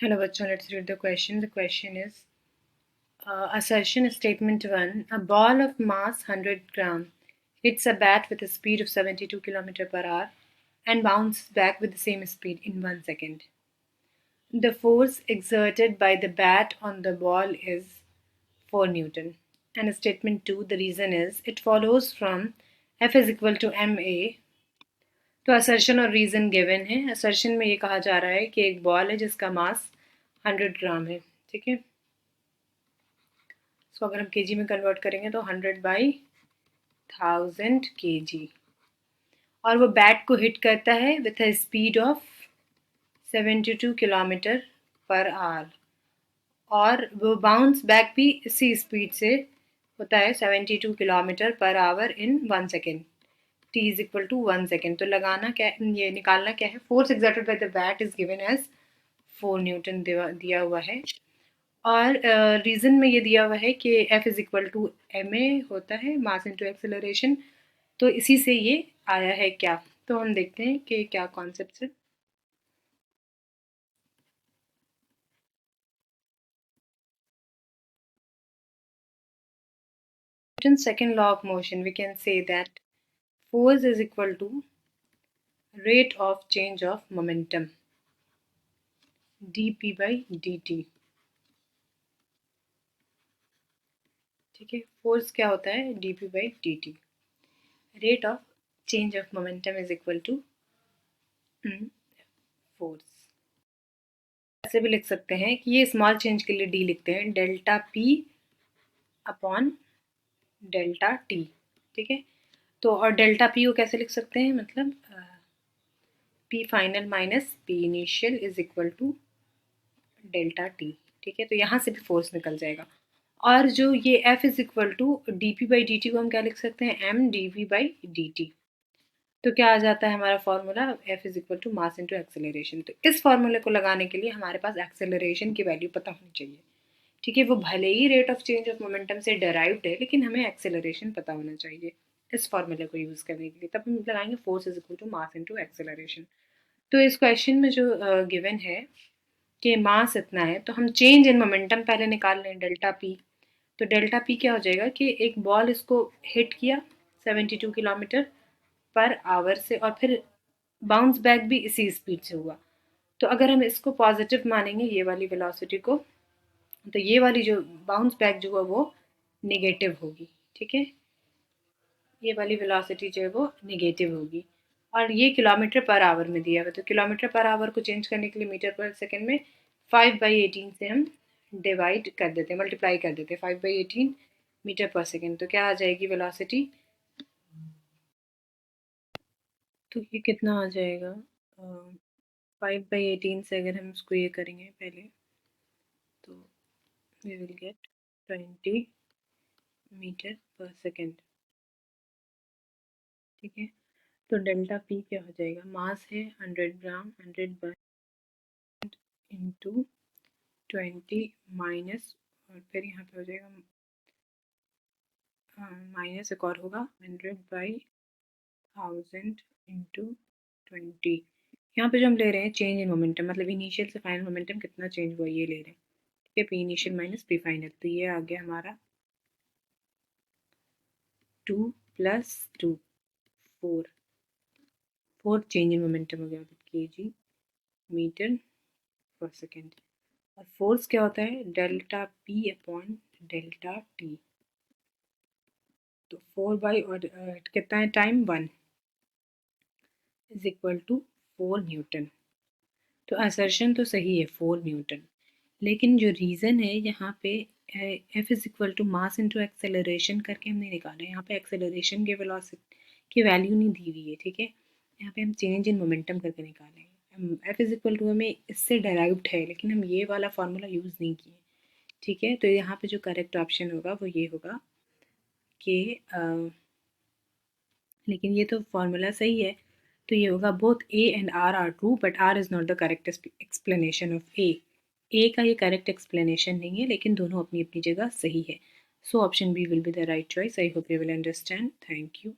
Hello, bachon. Let's read the question. The question is assertion statement 1. A ball of mass 100 gram hits a bat with a speed of 72 km per hour and bounces back with the same speed in 1 second. The force exerted by the bat on the ball is 4 Newton. And statement 2, the reason is it follows from F is equal to ma. तो assertion और reason given है। Assertion में ये कहा जा रहा है कि एक बॉल है जिसका मास 100 ग्राम है, ठीक है। इसको अगर हम केजी में कन्वर्ट करेंगे तो 100/1000 kg, और वो बैट को हिट करता है with a speed of 72 kilometre per our, और वो बाउंस बैक भी इसी स्पीड से होता है 72 kilometre per hour in 1 second. t is equal to 1 second. तो लगाना क्या, ये निकालना क्या है, force exerted by the bat is given as 4 newton दिया हुआ है, और रीज़न में ये दिया हुआ है कि F is equal to ma होता है मास इनटू एक्सेलरेशन। तो इसी से ये आया है क्या, तो हम देखते हैं कि क्या कॉन्सेप्ट है। Newton's second law of motion, we can say that force is equal to rate of change of momentum dp by dt, ठीक है। फोर्स क्या होता है, dp by dt। Rate of change of momentum is equal to force. ऐसे भी लिख सकते हैं कि ये स्मॉल चेंज के लिए d लिखते हैं, delta p upon delta T, ठीक है। तो और डेल्टा पी को कैसे लिख सकते हैं, मतलब P final minus P initial is equal to delta T, ठीक है। तो यहाँ से भी फोर्स निकल जाएगा, और जो ये F is equal to D P by D T को हम क्या लिख सकते हैं, M D V by D T. तो क्या आ जाता है हमारा formula, F is equal to mass into acceleration. तो इस फॉर्मूले को लगाने के लिए हमारे पास एक्सेलरेशन की वैल्यू पता होनी चाहिए, ठीक है। वो भले ही rate of change of momentum से डेराइव्ड है, लेकिन हमें एक्सेलरेशन पता होना चाहिए इस फॉर्मूले को यूज़ करने के लिए। तब हम लगाएंगे force is equal to mass into acceleration. तो इस क्वेश्चन में जो गिवन है कि मास इतना है, तो हम चेंज इन मोमेंटम पहले निकाल लें, डेल्टा पी। तो डेल्टा पी क्या हो जाएगा कि एक बॉल इसको हिट किया 72 किलोमीटर पर आवर से, और फिर बाउंस बैक भी इसी स्पीड से हुआ। तो अगर हम इसको पॉजिटिव मानेंगे ये वाली वेलोसिटी को, तो ये वाली जो बाउंस बैक जो है वो नेगेटिव होगी, ठीक है। ये वाली वेलोसिटी जो है वो नेगेटिव होगी, और ये किलोमीटर पर आवर में दिया हुआ है। तो किलोमीटर पर आवर को चेंज करने के लिए मीटर पर सेकेंड में 5/18 से हम डिवाइड कर देते हैं, मल्टीप्लाई कर देते हैं 5/18 मीटर पर सेकेंड। तो क्या आ जाएगी वेलोसिटी, तो ये कितना आ जाएगा, 5/18 से अगर हम इसको ये करेंगे पहले, तो वी विल गेट 20 मीटर पर सेकेंड, ठीक है। तो डेल्टा पी क्या हो जाएगा, मास है 100 ग्राम, 100 इंटू 20 माइनस, और फिर यहाँ पे हो जाएगा माइनस, एक और होगा 100/1000 इंटू 20। यहाँ पे जो हम ले रहे हैं चेंज इन मोमेंटम, मतलब इनिशियल से फाइनल मोमेंटम कितना चेंज हुआ ये ले रहे हैं, ठीक है। P initial minus P final, तो ये आ गया हमारा 2 + 2 4 चेंज इन मोमेंटम हो गया, kg मीटर पर सेकेंड। और फोर्स क्या होता है, delta P upon delta T. तो 4 और कितना है time 1 is equal to 4 newton. तो असर्शन तो सही है 4 न्यूटन, लेकिन जो रीज़न है यहाँ पे F is equal to mass into acceleration करके हमने निकाला है। यहाँ पे एक्सेलरेशन के वेलोसिटी की वैल्यू नहीं दी हुई है, ठीक है। यहाँ पे हम चेंज इन मोमेंटम करके निकालेंगे। एफ इज इक्वल टू हमें इससे डेराइव्ड है, लेकिन हम ये वाला फार्मूला यूज़ नहीं किए, ठीक है। तो यहाँ पे जो करेक्ट ऑप्शन होगा वो ये होगा कि लेकिन ये तो फॉर्मूला सही है, तो ये होगा both A and R are true, but R is not the correct explanation of A. A का ये करेक्ट एक्सप्लेनेशन नहीं है, लेकिन दोनों अपनी अपनी जगह सही है। So option B will be the right choice. I hope you will understand. Thank you.